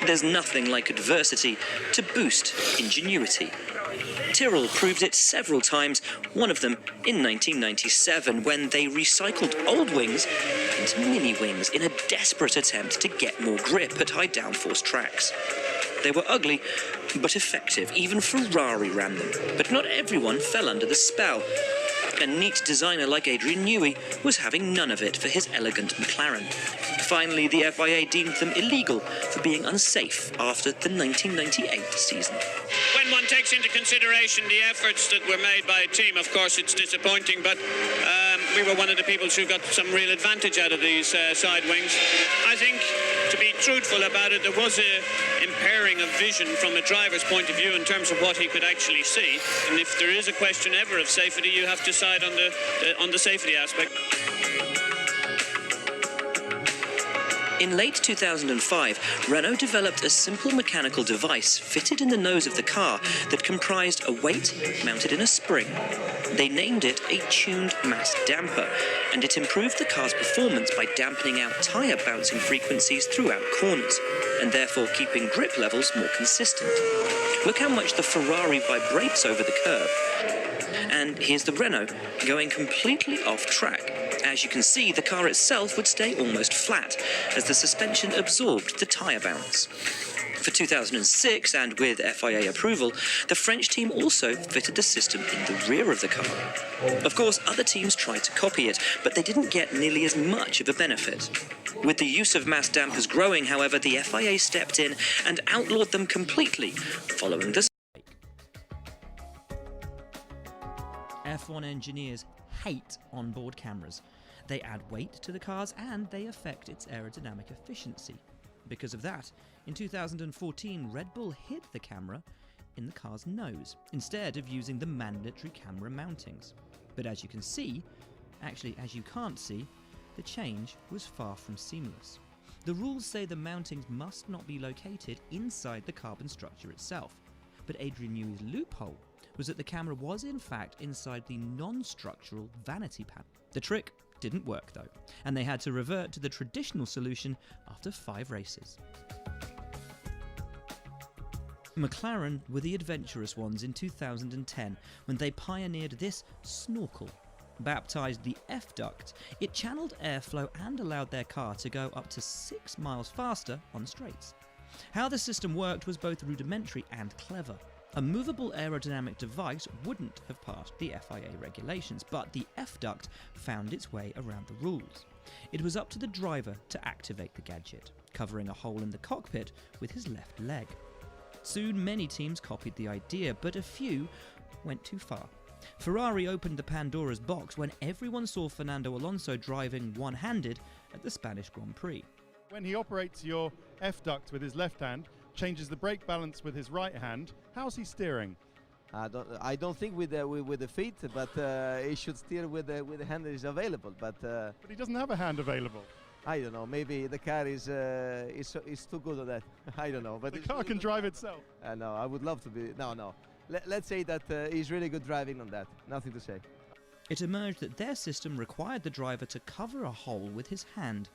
There's nothing like adversity to boost ingenuity. Tyrrell proved it several times, one of them in 1997 when they recycled old wings into mini-wings in a desperate attempt to get more grip at high downforce tracks. They were ugly, but effective. Even Ferrari ran them, but not everyone fell under the spell. A neat designer like Adrian Newey was having none of it for his elegant McLaren. Finally, the FIA deemed them illegal for being unsafe after the 1998 season. When one takes into consideration the efforts that were made by a team, of course it's disappointing, but we were one of the people who got some real advantage out of these side wings. I think, to be truthful about it, there was a impairing of vision from a driver's point of view in terms of what he could actually see. And if there is a question ever of safety, you have to side on the safety aspect. In late 2005, Renault developed a simple mechanical device fitted in the nose of the car that comprised a weight mounted in a spring. They named it a tuned mass damper, and it improved the car's performance by dampening out tyre bouncing frequencies throughout corners, and therefore keeping grip levels more consistent. Look how much the Ferrari vibrates over the curve. And here's the Renault going completely off track. As you can see, the car itself would stay almost flat as the suspension absorbed the tyre bounce. For 2006, and with FIA approval, the French team also fitted the system in the rear of the car. Of course, other teams tried to copy it, but they didn't get nearly as much of a benefit. With the use of mass dampers growing, however, the FIA stepped in and outlawed them completely, following the F1 engineers hate onboard cameras. They add weight to the cars and they affect its aerodynamic efficiency. Because of that, in 2014, Red Bull hid the camera in the car's nose, instead of using the mandatory camera mountings. But as you can see, actually as you can't see, the change was far from seamless. The rules say the mountings must not be located inside the carbon structure itself, but Adrian Newey's loophole was that the camera was in fact inside the non-structural vanity panel. The trick didn't work though, and they had to revert to the traditional solution after 5 races. McLaren were the adventurous ones in 2010 when they pioneered this snorkel. Baptised the F-duct, it channeled airflow and allowed their car to go up to 6 miles faster on straights. How the system worked was both rudimentary and clever. A movable aerodynamic device wouldn't have passed the FIA regulations, but the F-duct found its way around the rules. It was up to the driver to activate the gadget, covering a hole in the cockpit with his left leg. Soon many teams copied the idea, but a few went too far. Ferrari opened the Pandora's box when everyone saw Fernando Alonso driving one-handed at the Spanish Grand Prix. When he operates your F-duct with his left hand, changes the brake balance with his right hand, how's he steering? I don't think with the feet, but he should steer with the hand that is available. But he doesn't have a hand available. I don't know. Maybe the car is too good at that. I don't know. But the car can drive itself. No, I would love to be. No. Let's say that he's really good driving on that. Nothing to say. It emerged that their system required the driver to cover a hole with his hand,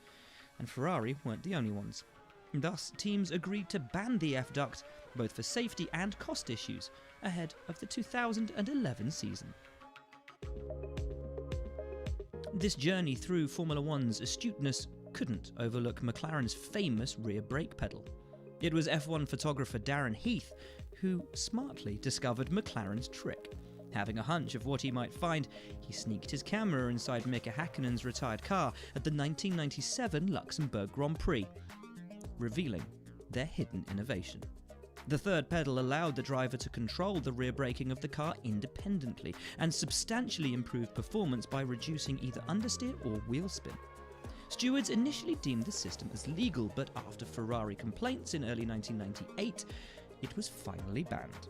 and Ferrari weren't the only ones. Thus, teams agreed to ban the F-duct, both for safety and cost issues, ahead of the 2011 season. This journey through Formula One's astuteness couldn't overlook McLaren's famous rear brake pedal. It was F1 photographer Darren Heath who smartly discovered McLaren's trick. Having a hunch of what he might find, he sneaked his camera inside Mika Häkkinen's retired car at the 1997 Luxembourg Grand Prix, revealing their hidden innovation. The third pedal allowed the driver to control the rear braking of the car independently and substantially improved performance by reducing either understeer or wheel spin. Stewards initially deemed the system as legal, but after Ferrari complaints in early 1998, it was finally banned.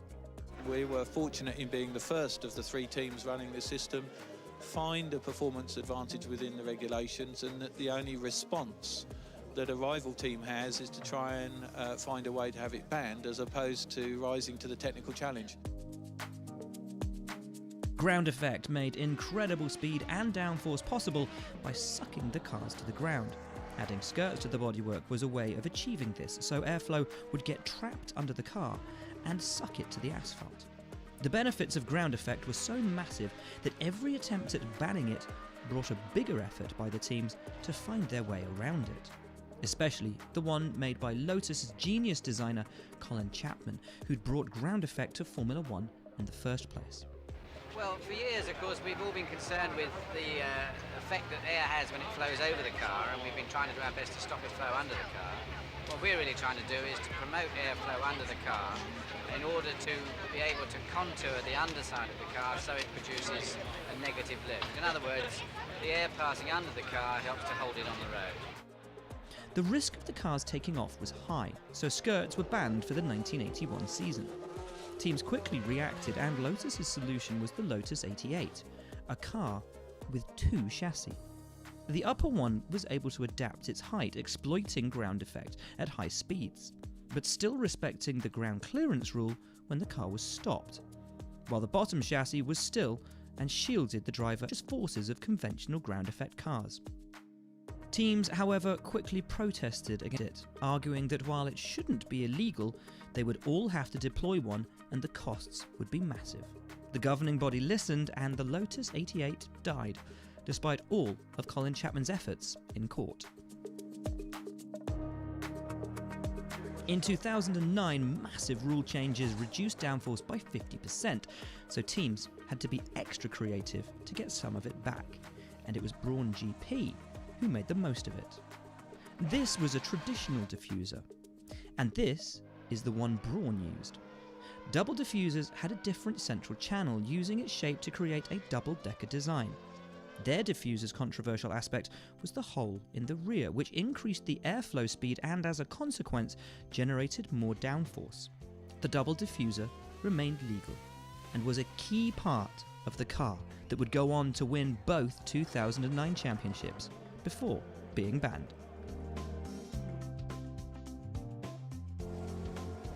We were fortunate in being the first of the 3 teams running the system, find a performance advantage within the regulations, and that the only response that a rival team has is to try and find a way to have it banned, as opposed to rising to the technical challenge. Ground effect made incredible speed and downforce possible by sucking the cars to the ground. Adding skirts to the bodywork was a way of achieving this, so airflow would get trapped under the car and suck it to the asphalt. The benefits of ground effect were so massive that every attempt at banning it brought a bigger effort by the teams to find their way around it. Especially the one made by Lotus's genius designer Colin Chapman, who'd brought ground effect to Formula One in the first place. Well, for years, of course, we've all been concerned with the effect that air has when it flows over the car, and we've been trying to do our best to stop it flow under the car. What we're really trying to do is to promote airflow under the car in order to be able to contour the underside of the car so it produces a negative lift. In other words, the air passing under the car helps to hold it on the road. The risk of the cars taking off was high, so skirts were banned for the 1981 season. Teams quickly reacted, and Lotus's solution was the Lotus 88, a car with two chassis. The upper one was able to adapt its height, exploiting ground effect at high speeds, but still respecting the ground clearance rule when the car was stopped, while the bottom chassis was still and shielded the driver against forces of conventional ground effect cars. Teams, however, quickly protested against it, arguing that while it shouldn't be illegal, they would all have to deploy one and the costs would be massive. The governing body listened, and the Lotus 88 died, despite all of Colin Chapman's efforts in court. In 2009, massive rule changes reduced downforce by 50%, so teams had to be extra creative to get some of it back, and it was Brawn GP who made the most of it. This was a traditional diffuser, and this is the one Brawn used. Double diffusers had a different central channel, using its shape to create a double-decker design. Their diffuser's controversial aspect was the hole in the rear, which increased the airflow speed and, as a consequence, generated more downforce. The double diffuser remained legal and was a key part of the car that would go on to win both 2009 championships before being banned.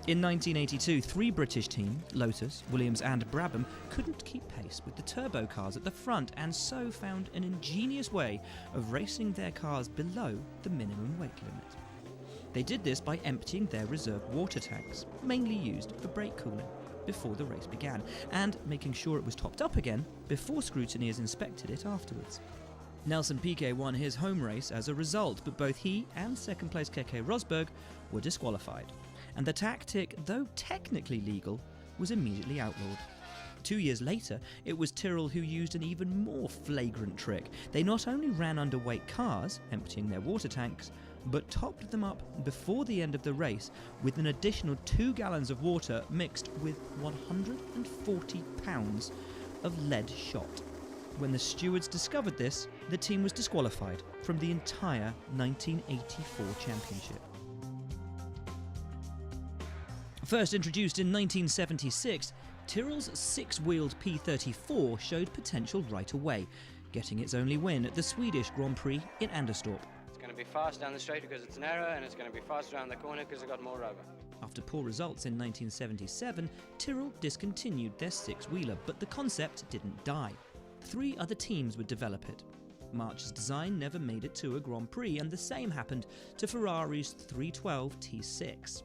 In 1982, three British teams, Lotus, Williams and Brabham, couldn't keep pace with the turbo cars at the front, and so found an ingenious way of racing their cars below the minimum weight limit. They did this by emptying their reserve water tanks, mainly used for brake cooling, before the race began, and making sure it was topped up again before scrutineers inspected it afterwards. Nelson Piquet won his home race as a result, but both he and second place Keke Rosberg were disqualified, and the tactic, though technically legal, was immediately outlawed. 2 years later, it was Tyrrell who used an even more flagrant trick. They not only ran underweight cars, emptying their water tanks, but topped them up before the end of the race with an additional 2 gallons of water mixed with 140 pounds of lead shot. When the stewards discovered this, the team was disqualified from the entire 1984 championship. First introduced in 1976, Tyrrell's 6-wheeled P34 showed potential right away, getting its only win at the Swedish Grand Prix in Anderstorp. It's going to be fast down the straight because it's narrow, and it's going to be fast around the corner because it's got more rubber. After poor results in 1977, Tyrrell discontinued their 6-wheeler, but the concept didn't die. 3 other teams would develop it. March's design never made it to a Grand Prix, and the same happened to Ferrari's 312 T6.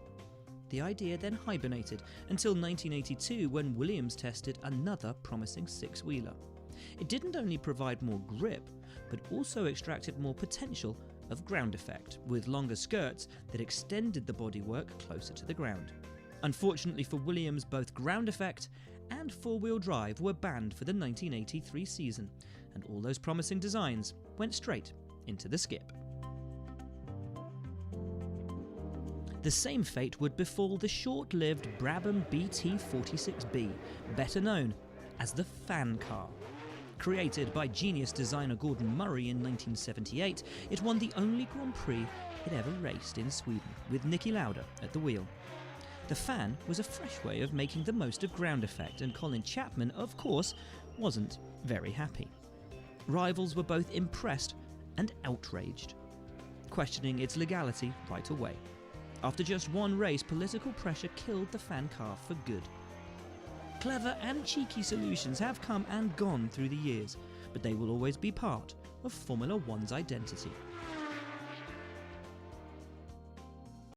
The idea then hibernated until 1982, when Williams tested another promising 6-wheeler. It didn't only provide more grip, but also extracted more potential of ground effect, with longer skirts that extended the bodywork closer to the ground. Unfortunately for Williams, both ground effect and 4-wheel drive were banned for the 1983 season, and all those promising designs went straight into the skip. The same fate would befall the short-lived Brabham BT46B, better known as the fan car. Created by genius designer Gordon Murray in 1978, it won the only Grand Prix it ever raced in Sweden, with Niki Lauda at the wheel. The fan was a fresh way of making the most of ground effect, and Colin Chapman, of course, wasn't very happy. Rivals were both impressed and outraged, questioning its legality right away. After just one race, political pressure killed the fan car for good. Clever and cheeky solutions have come and gone through the years, but they will always be part of Formula One's identity.